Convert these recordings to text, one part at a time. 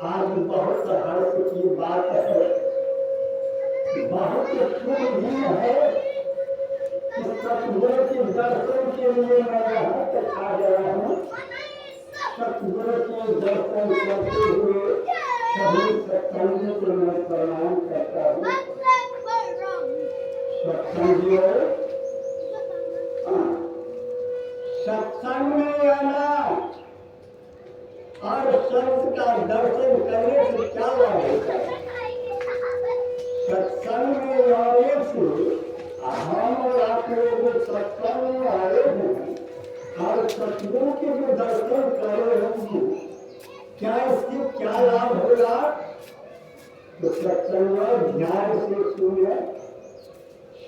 आज बहुत हर्ष की बात है, बहुत शुभ दिन है कि सतगुरु के दर्शन के लिए मैं यहाँ तक आ गया हूँ। सतगुरु के दर्शन करते हुए सभी सत्संगियों को मैं प्रणाम करता हूँ। सत्संगियों, सत्संग में आना और संत का दर्शन करने से क्या लाभ होता है? सत्संग में आने से हम और आप लोग सत्संग में आए हैं और सतगुरु के जो दर्शन करे होंगे, क्या इससे क्या लाभ होगा? तो सत्संग में ध्यान से सुनिए।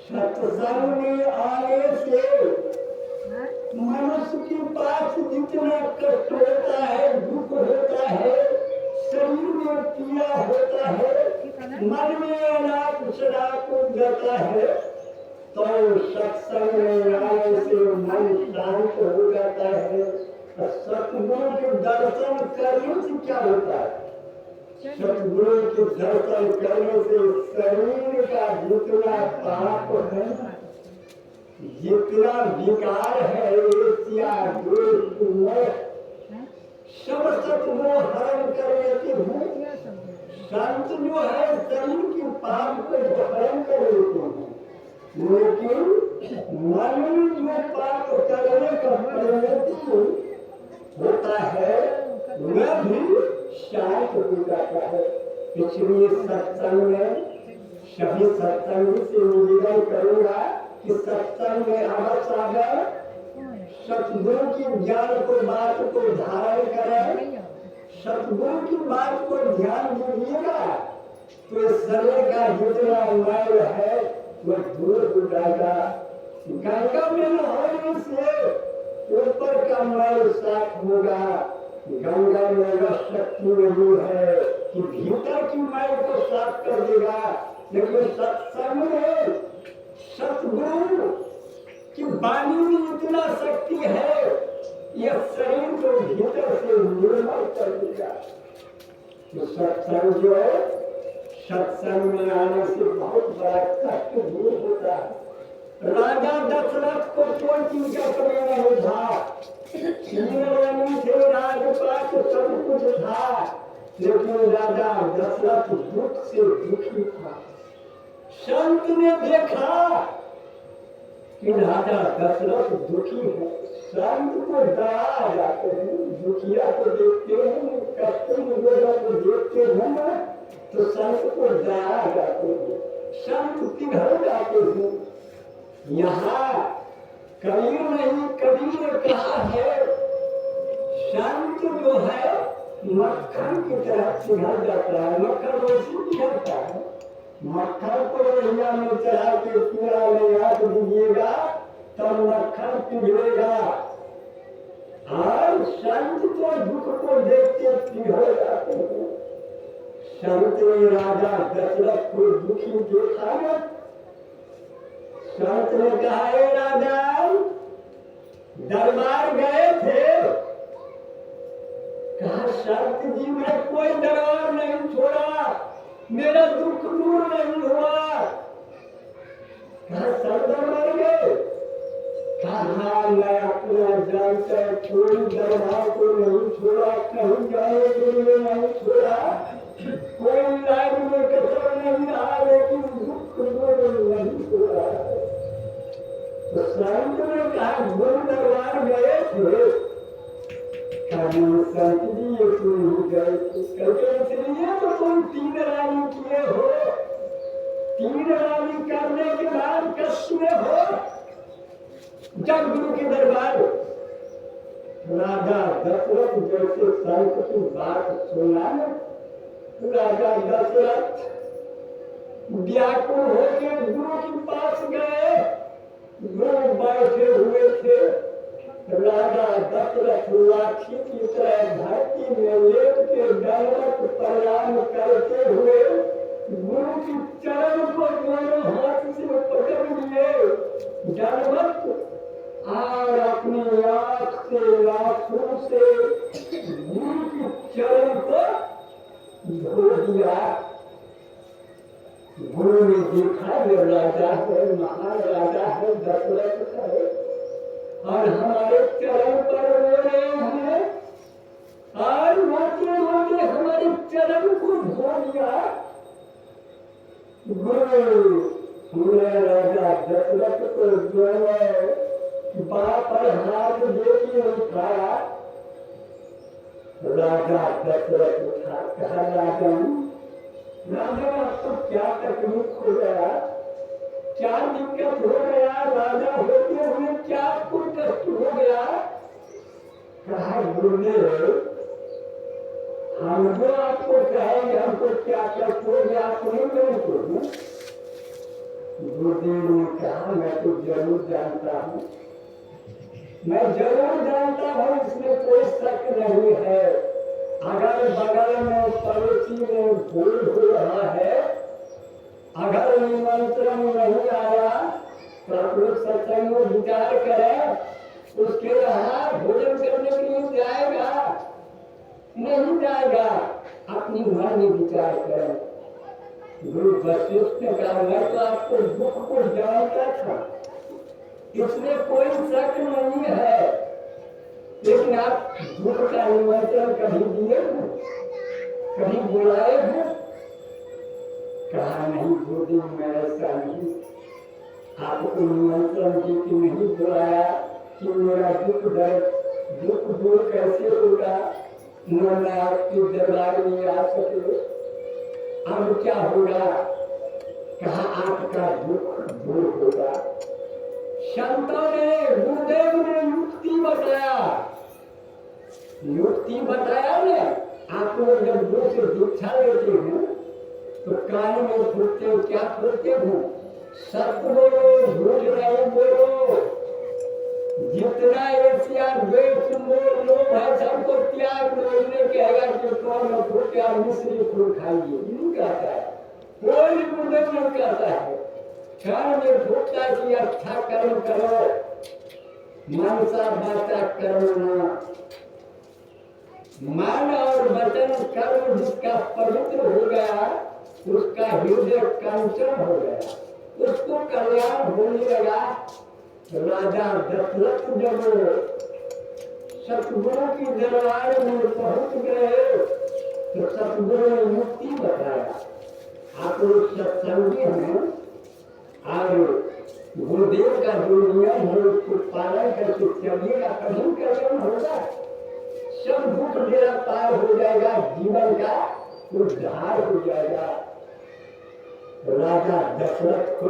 सत्संग में आने से मनुष्य के पास जितना कष्ट होता है, दुख होता है, शरीर में पीड़ा होता है, मन में अनाप शनाप जाता है, तो सत्संग में आने से मन शांत हो जाता है। सतगुरु के दर्शन करने से क्या होता है? सतगुरु के दर्शन करने से शरीर का जितना पाप है, जितना विकार है, सब सतगुरु हरण कर लेते हैं। संत जो है शरीर के पाप को हरण कर लेते हैं, लेकिन मन में जो पाप करने का प्रवृत्ति होता है वह भी शांत हो जाता है। इसलिए सत्संग में सभी सत्संगी से निवेदन करूंगा कि सत्संग में अवश्य आकर सतगुरु की ज्ञान को बात को धारण करें। सतगुरु की बात को ध्यान दीजिएगा तो शरीर का जितना मैल है वह दूर हो जाएगा। गंगा में नहाने से ऊपर का मैल साफ होगा। गंगा में वह शक्ति नहीं है कि भीतर की मैल को साफ कर देगा, लेकिन सत्संग में सतगुरु की वाणी में इतना शक्ति है, यह शरीर को भीतर से निर्मल कर देगा। तो सत्संग जो है, सत्संग में आने से बहुत बड़ा कष्ट दूर होता है। राजा दशरथ को कोई चीज का कमी नहीं था, थे, राजपाट सब कुछ था, लेकिन राजा दशरथ दुख से दुखी था। संत ने देखा कि राजा दशरथ दुखी है, संत को दया आ जाते हैं, दुखिया को देखते हैं, कष्ट को देखते हैं ना, तो संत को दया आ जाते हैं, संत पिघल जाते हैं। यहाँ कबीर नहीं, कबीर ने कहा है संत जो है मक्खन की तरह पिघल जाता है। मक्खन वैसे पिघलता है, मक्खन को लोहिया में चढ़ा के पूरा में रख दीजिएगा तब मक्खन पिघलेगा। और संत तो दुख को देखते पिघल जाते हैं। संत ने राजा दशरथ को दुखी देखा ना, संत ने कहा हे राजा, दरबार गए थे, कहा संत जी मैं कोई दरबार नहीं छोड़ा, मेरा दुख दूर नहीं हुआ। कहा सब दरबार गए, कहा मैं अपना जानता कोई दरबार को नहीं छोड़ा, कहीं जाने के लिए नहीं छोड़ा, कोई लाइन में कसर नहीं रहा, लेकिन दुख दूर नहीं छोड़ा। तो संत ने कहा गुरु दरबार गए थे, संत जी ये क्यों नहीं गए थे? इसलिए तो तुम 3 रानी किए हो, तीरंदाजी करने के बाद कस्मे हो जब गुरु के दरबार राजा दशरथ जैसे संत की बात सुना न, राजा दशरथ व्याकुल होकर गुरु के पास गए। गुरु बैठे हुए थे। राजा दशरथ लाठी की तरह धरती में लेट के दंडवत प्रणाम करते हुए गुरु की चरण को दोनों हाथ से पकड़ लिए। दंडवत और अपनी आंख से आंसू से गुरु की चरण को धो दिया। गुरु ने देखा ये राजा है, महान राजा है, दशरथ है और हमारे चरण पर रो रहे हैं और रोते रोते हमारे चरण को धो दिया। गुरु ने राजा दशरथ को दोनों बाप पर हाथ देके उठाया। राजा दशरथ उठा, कहा राजन राजा आपको क्या तकलीफ हो गया, क्या दिक्कत हो गया, राजा होते हुए क्या आपको कष्ट हो गया। कहा गुरुदेव हम जो आपको कहेंगे हमको क्या कष्ट हो गया आप नहीं करेंगे। गुरुदेव ने कहा मैं तो जरूर जानता हूँ, मैं जरूर जानता हूँ, इसमें कोई शक नहीं है। अगर बगल में पड़ोसी में भूल हो रहा है, अगर निमंत्रण नहीं आया तो आप लोग सत्संग में विचार करें, उसके यहाँ भोजन करने के लिए जाएगा नहीं जाएगा, अपनी मन में विचार करें। गुरु वशिष्ठ ने कहा मैं तो आपको दुख को जानता था, इसमें कोई शक नहीं है, लेकिन आप दुख का निमंत्रण कभी दिए हैं, कभी बुलाए हैं। कहा नहीं गुरुदेव मैं ऐसा नहीं, आपको निमंत्रण दे के नहीं बुलाया कि मेरा दुख दर्द दुख दूर कैसे होगा, न मैं आपके दरबार में आ सके। अब क्या होगा, कहा आपका दुख दूर होगा। संतों ने गुरुदेव ने युक्ति बताया, युक्ति बताया ना। आप लोग जब गुरु से दीक्षा लेते हैं तो कान में फूटते हो, क्या फूटते हो, सत्य बोलो, झूठ नहीं बोलो, जितना एशिया द्वेष मोह लोभ है सबको त्याग दो। इन्हें कहेगा कि कौन फूटे और मिश्री फूल खाइए, नहीं कहता है, कोई गुरुदेव नहीं कहता है। कान में फूटता कि अच्छा कर्म करो, मनसा वाचा कर्म, मन और वचन कर्म जिसका पवित्र हो गया उसका हृदय कंचन हो गया, उसको कल्याण होने लगा। राजा दशरथ जब सतगुरु की दरबार में पहुंच गए तो सतगुरु ने युक्ति बताया। आप लोग सत्संगी हैं और गुरुदेव का जो नियम है उसको पालन करके चलिएगा, कभी कल्याण होगा, सब दुख मेरा पार हो जाएगा, जीवन का उद्धार हो जाएगा। राजा दशरथ को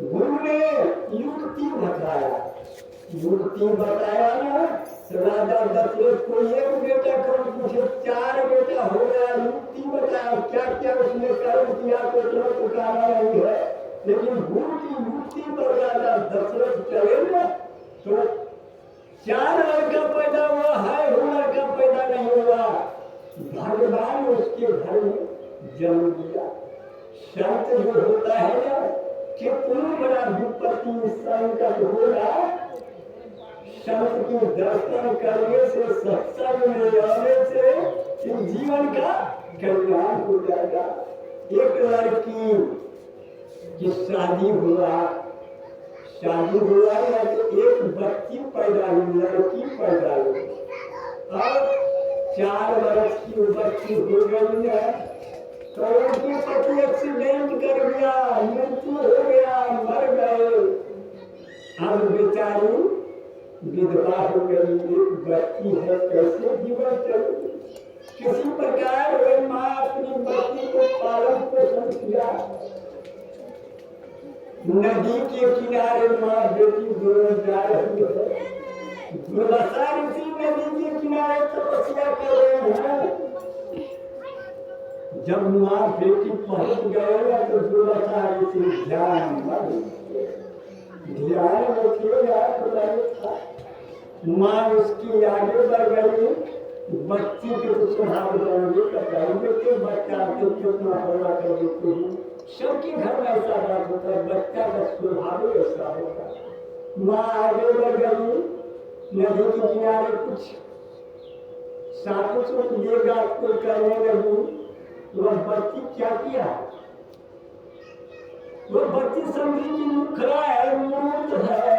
गुरु ने युक्ति बताया, युक्ति बताया ना। राजा दशरथ को एक बेटा कर्म पूछे, 4 बेटा हो गया, युक्ति बताया क्या क्या उसने कर्म किया तो इतना पुकारा नहीं है। लेकिन गुरु की युक्ति पर राजा दशरथ चले ना तो 4 लड़का पैदा हुआ है, वो लड़का पैदा नहीं हुआ, भगवान उसके घर में जन्म दिया। संत जो होता है ना, कितना बड़ा विपत्ति संकट होगा, संत के दर्शन करने से, सत्संग में आने से जीवन का कल्याण हो जाएगा। एक लड़की की शादी हुआ या तो एक बच्ची पैदा हुई, लड़की पैदा हुई और 4 वर्ष की बच्ची हो गई है तो उनकी पति एक्सीडेंट कर गया, मृत्यु हो गया, मर गए। अब बेचारी विधवा हो गई, एक बच्ची है, कैसे जीवन चलेगी। किसी प्रकार वह माँ अपनी बच्ची को पालन पोषण किया। नदी के किनारे माँ बेटी दोनों जा रही है। दुर्वासा ऋषि नदी के किनारे तपस्या कर रहे हैं। जब माँ बेटी पहुंच गए तो दुर्वासा ऋषि ध्यान में था। माँ उसकी आगे बढ़ गई। बच्ची के तो स्वभाव जाएंगे तो बच्चा के कितना होगा कर देते हैं। सबके घर में ऐसा बात होता है, बच्चा का स्वभाव ऐसा होता है। माँ आगे बढ़ गई। नदी के किनारे कुछ साधु से देगा को करने लगी। वह बच्ची क्या किया? वह बच्ची समझी कि मुखरा है, मूर्त है।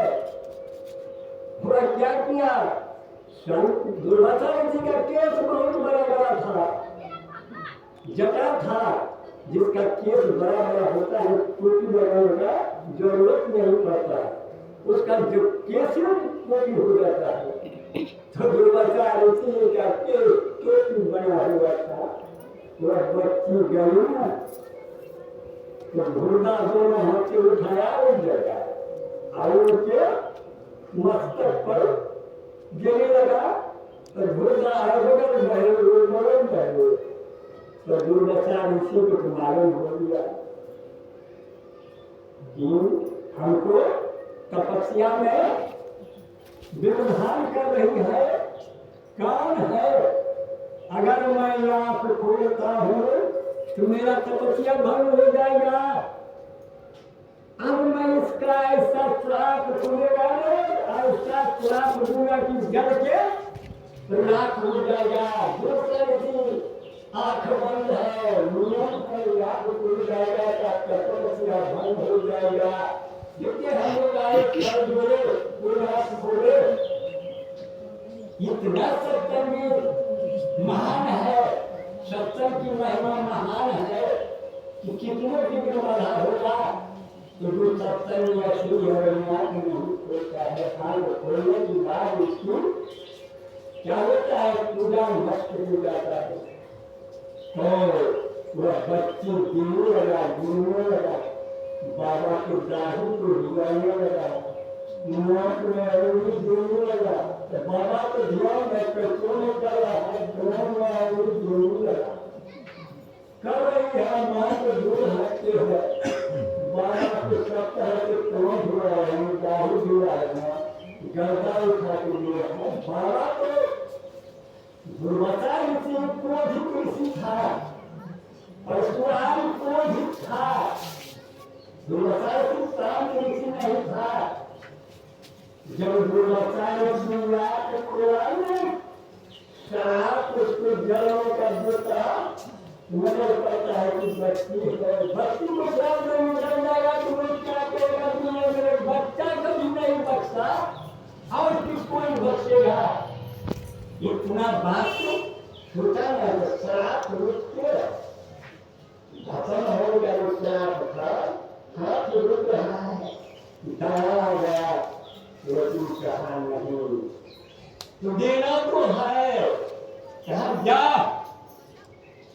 वह क्या किया? दुर्वासा ऋषि का केस बहुत बड़ा बड़ा था, जटा था, जिसका केस बड़ा बड़ा होता है टोपी लगाने का जरूरत नहीं पड़ता, उसका जो केस टोपी हो जाता है। तो दुर्वासा ऋषि का केस टोपी बना हुआ था। वह बच्ची गई ना तो घुर्दा दोनों हाथ से उठाया उठ गया और उसके मस्तक पर गिरने लगा। तो घुर्दा बगल बगल तो दुर्वासा ऋषि को मालूम हो गया कि हमको तपस्या में विरोधान कर रही है। कौन है? अगर मैं आँख खोलता हूँ तो मेरा तपस्या भंग हो जाएगा। अब मैं इसका ऐसा श्राप खुलेगा, ऐसा श्राप दूंगा कि जल के राख हो जाएगा। आँख बंद है, नियम है, आँख खुल जाएगा तो तपस्या भंग हो जाएगा। जितने हम लोग आए कर जोड़े पूरे हाथ खोले, इतना सत्संग महान है, सत्संग की महिमा महान है कि कितने विघ्न बाधा होगा तो जो सत्संग या श्री हरिनाम नहीं होता है। कान खोलने की बाद उसकी क्या होता है? पूजा नष्ट हो जाता है। तो वह बच्ची गिरने लगा, बाबा के दाढ़ी को हिलाने लगा, नाक में अंगुली जोड़ने लगा। तो बाबा को ध्यान है कैसे नहीं कर रहा है, दोनों में अंगुली जोड़ने लगा। कर रही है माँ को दूर हटते है। बाबा को सब तरह के क्रोध हो रहा है, दाढ़ी हो रहा है, गर्दा उठा के लिए है। बाबा को दुर्वासा ऋषि क्रोधित ऋषि था, परशुराम क्रोधित था, दुर्वासा ऋषि शांत ऋषि नहीं था। जब दुर्वासा ऋषि रात को शराब उसको जलने का देता नजर पड़ता है कि बच्ची है, बच्ची को श्राप में निकल जाएगा तो वो क्या करेगा? मेरे बच्चा कभी नहीं बचता और किसको ही बचेगा? इतना बात छोटा है। श्राप रुक के खत्म हो गया। श्राप था, हाथ रुक रहा है, दया गया, लेकिन कहा नहीं तो देना तो है। कहा जा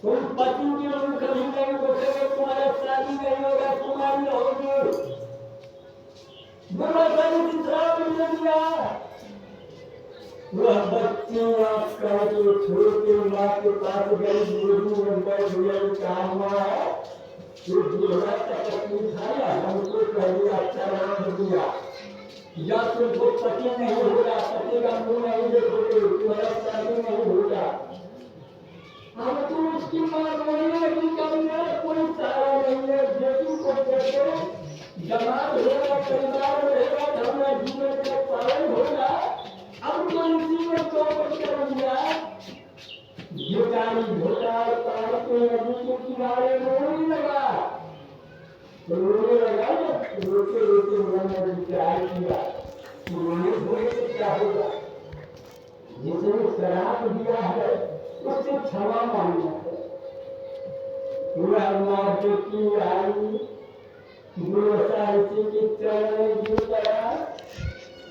तुम पति के लोग कभी नहीं बचेंगे, तुम्हारा शादी नहीं होगा, तुम्हारी होगी। दुर्वासा ऋषि श्राप दे दिया। वह बच्ची आपका जो छोटे माँ के पास गई, गोदी में बैठ गई, काम है तो दूल्हा तपस्वी था, हमको कह दिया चरण दिया, या तुमको पति नहीं होगा, पति का मुंह नहीं देखोगे, तुम्हारा शादी नहीं होगा। अब तुम उसकी माँ बोलने की करना कोई सहारा नहीं है। बेटी को देखो जमात होगा, परिवार रहेगा, धर्म जीवन का पालन होगा। अब तो इसी में चौपट कर दिया। बेचारी भोटाल पार के नदी के किनारे रोने लगा, रोने लगा ना, रोते रोते उन्होंने विचार किया रोने धोने से क्या होगा? जिसने शराब दिया है उससे क्षमा मांगना है। वह माँ बेटी आई, दुर्वासा ऋषि के चरण में गिर पड़ा।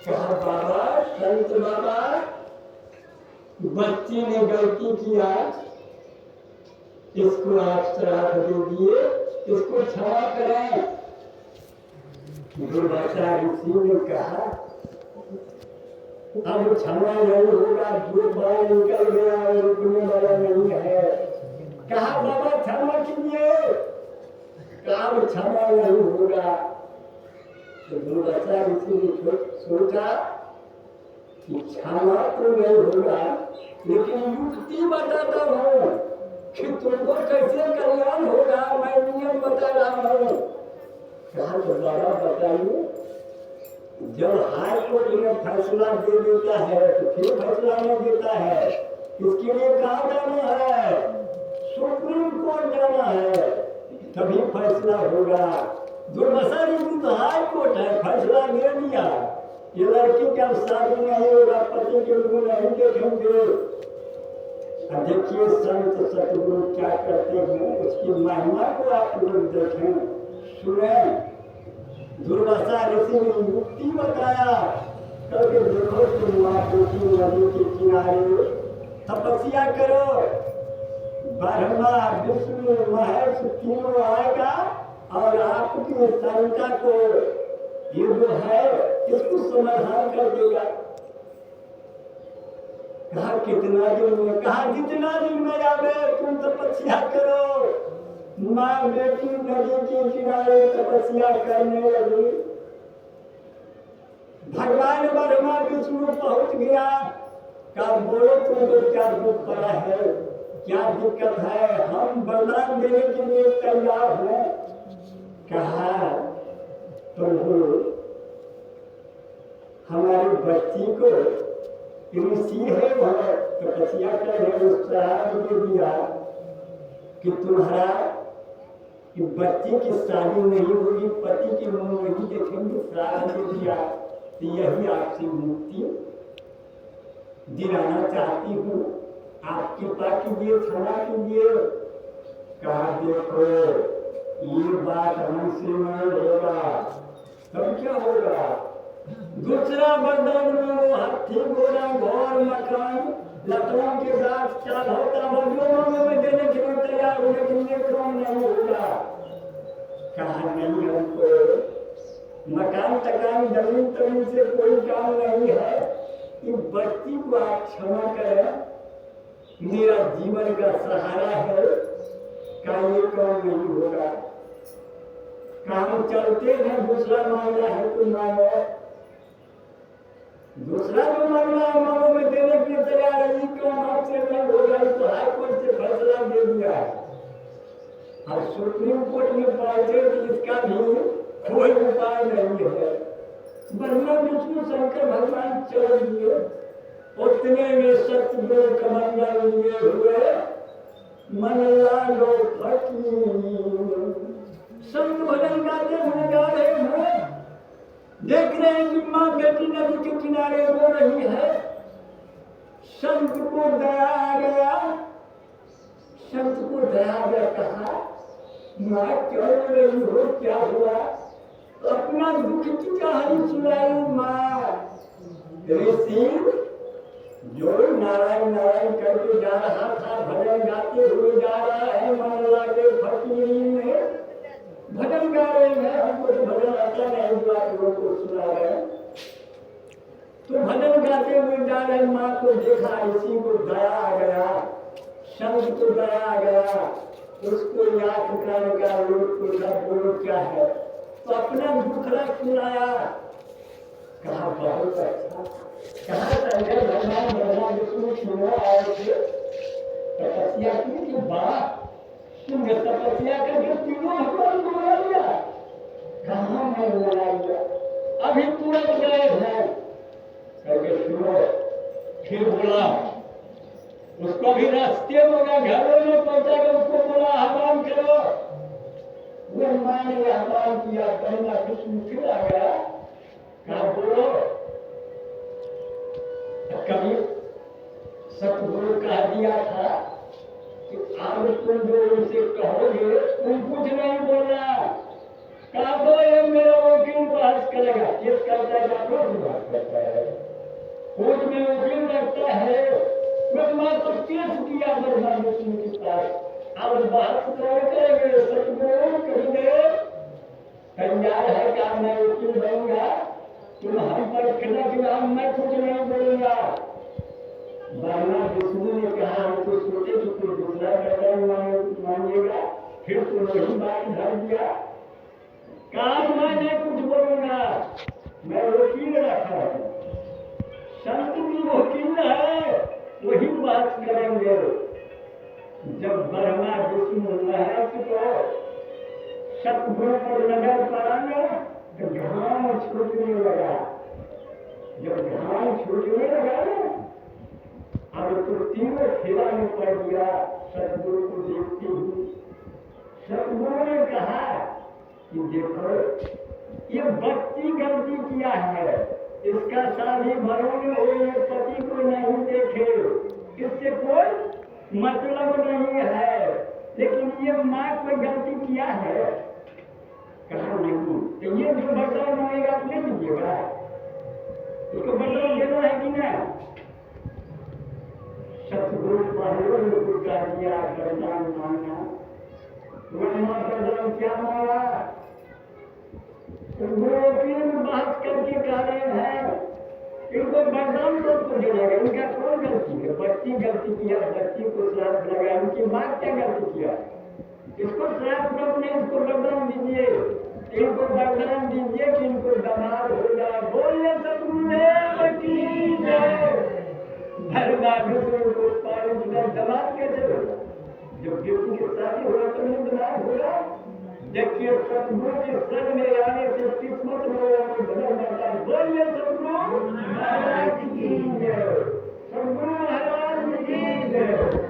कहा बाबा, संत बाबा, बच्ची ने गलती किया, इसको आप श्राप दे दिए, इसको क्षमा करें। दुर्वासा ऋषि ने कहा अब क्षमा नहीं होगा, जो बाल निकल गया और रुकने वाला नहीं है। कहा बाबा क्षमा कीजिए, कहा क्षमा नहीं होगा। तो दुर्वासा ऋषि ने सोचा कि क्षमा तो नहीं होगा, लेकिन युक्ति बताता हूँ कि तुमको कैसे कल्याण होगा, मैं नियम बता रहा हूँ। कहा तो बाबा बताइए। जब हाई कोर्ट में फैसला दे देता है तो फिर फैसला नहीं देता है, इसके लिए कहाँ जाना है? सुप्रीम कोर्ट जाना है, तभी फैसला होगा। दुर्वासा ऋषि तो हाई कोर्ट है, फैसला दे दिया ये लड़की का शादी नहीं होगा, पति के मुंह नहीं देखेंगे। देखिए संत सतगुरु क्या करते हैं, उसकी महिमा को आप लोग देखें सुने। दुर्वासा ऋषि ने युक्ति बताया, करके देखो तुम वहाँ कोसी नदी के किनारे तपस्या करो, ब्रह्मा विष्णु महेश तीनों आएगा और आपकी शंका को ये जो है इसको समाधान कर देगा। कहा कितना दिन में? कहा जितना दिन में आवे तुम तपस्या करो। माँ बेटी नदी के किनारे तपस्या करने लगी। भगवान ब्रह्मा विष्णु पहुंच गया। कहा बोलो तुमको क्या दुख पड़ा है, क्या दिक्कत है, हम वरदान देने के लिए तैयार हैं। कहा प्रभु हमारी बच्ची को ऋषि है वह तपस्या कर रहे, श्राप दे दिया कि तुम्हारा कि बच्ची की शादी नहीं होगी, पति के मुंह नहीं देखेंगे, श्राप दे दिया। तो यही आपसे मुक्ति दिलाना चाहती हूँ, आप कृपा कीजिए, क्षमा कीजिए। कहा देखो ये बात हमसे नहीं होगा, तब क्या होगा? दूसरा वरदान में वो हाथी घोड़ा घर मकान लकड़ों के साथ क्या होता बंधुओं में देने के लिए तैयार हो, लेकिन ये काम नहीं होगा। कहा नहीं हमको मकान तकान जमीन तमीन से कोई काम नहीं है, इस बच्ची को आप क्षमा करें, मेरा जीवन का सहारा है। का ये काम नहीं होगा, काम चलते हैं। दूसरा मामला है तो मांगो, दूसरा जो मामला है मांगो में देने के लिए तैयार है। ये काम आपसे नहीं होगा, तो हाई कोर्ट से फैसला दे दिया है। अब सुप्रीम कोर्ट में पहुंचे तो इसका भी कोई उपाय नहीं है। ब्रह्मा विष्णु शंकर भगवान चल दिए, उतने में सतगुरु कमंडल लिए हुए मन लागो फकीर संत भजन गाते हुए जा रहे हैं। देख रहे हैं कि माँ बेटी नदी के किनारे रो रही है। संत को दया आ गया, संत को दया आ गया। कहा माँ क्यों रो रही हो, क्या हुआ? अपना दुख की कहानी सुनाई माँ। ऋषि जो नारायण नारायण करके जा रहा था, भजन गाते हुए जा रहा है, मन लागे फकीरी में भजन गा रहे हैं। हमको तो भजन आता नहीं, जो आप लोगों को सुना रहे हैं। तो भजन गाते हुए जा रहे, माँ को देखा, ऋषि को दया आ गया, संत को दया आ गया। उसको याद करने का लोग क्या है, तो अपना दुखड़ा सुनाया। कहा बहुत अच्छा। कहा शंकर भगवान ब्रह्मा विष्णु सुनो आए थे, तपस्या की कि बात तुमने तपस्या करके तीनों भगवान को बुला लिया। कहाँ मैं बुला लिया, अभी तुरंत गए हैं करके सुनो। फिर बोला उसको भी रास्ते में घरों में पहुंचा कर उसको बोला आह्वान करो। वो माँ ने आह्वान किया, ब्रह्मा विष्णु फिर आ गया। कहा बोलो। कभी सतगुरु कह दिया था कि आप तुम जो उनसे कहोगे तुम कुछ नहीं बोलना। कहा तो ये मेरा वकील बहस करेगा, केस करता है, बहस करता है, कोर्ट में वकील रखता है। मैं तो केस किया ब्रह्मा विष्णु के पास, अब बात करेंगे सतगुरु कहेंगे तैयार है क्या मैं वकील बनूंगा तुम हम पर कहना कि मैं कुछ नहीं बोलूंगा। वरना विष्णु ने कहा हमको सोचे कि कोई दूसरा कदम मानिएगा फिर तो वही बात धर दिया काम मैं नहीं कुछ बोलूंगा मैं वकील रखा है संत भी वकील है वही बात करेंगे। जब ब्रह्मा विष्णु महर्षि को सतगुरु पर नजर पड़ा तो घाम छूटने लगा। जब घाम छूटने लगा अब तो तीनों फेरा में पड़ गया सतगुरु को देखते ही। सतगुरु ने कहा कि देखो ये बच्ची गलती किया है इसका शादी भरोगे हुए पति को नहीं देखे इससे कोई मतलब नहीं है लेकिन ये माँ कोई गलती किया है कहा नहीं तो ये जो बर्तन मांगेगा ले दीजिएगा इसको बर्तन देना है कि नहीं। सतगुरु पहले ने पूछा किया बरदान मांगना ब्रह्मा बरदान क्या मांगा गुरु बात करके कह रहे हैं इनको बरदान तो दे जाएगा इनका कौन गलती है बच्ची गलती किया बच्ची को श्राप लगा उनकी माँ क्या गलती किया इसको श्राप मत नहीं इसको बरदान दीजिए इनको बरदान दीजिए कि इनको दमाद हो जाए बोलिए सतगुरुदेव की जय। दमाद कैसे होगा जब बेटी के शादी होगा तो नहीं दमाद होगा। देखिए सतगुरु के संग में आने से किस्मत में बदल जाता है। बोलिए सतगुरु महाराज की जय सतगुरु महाराज की जय।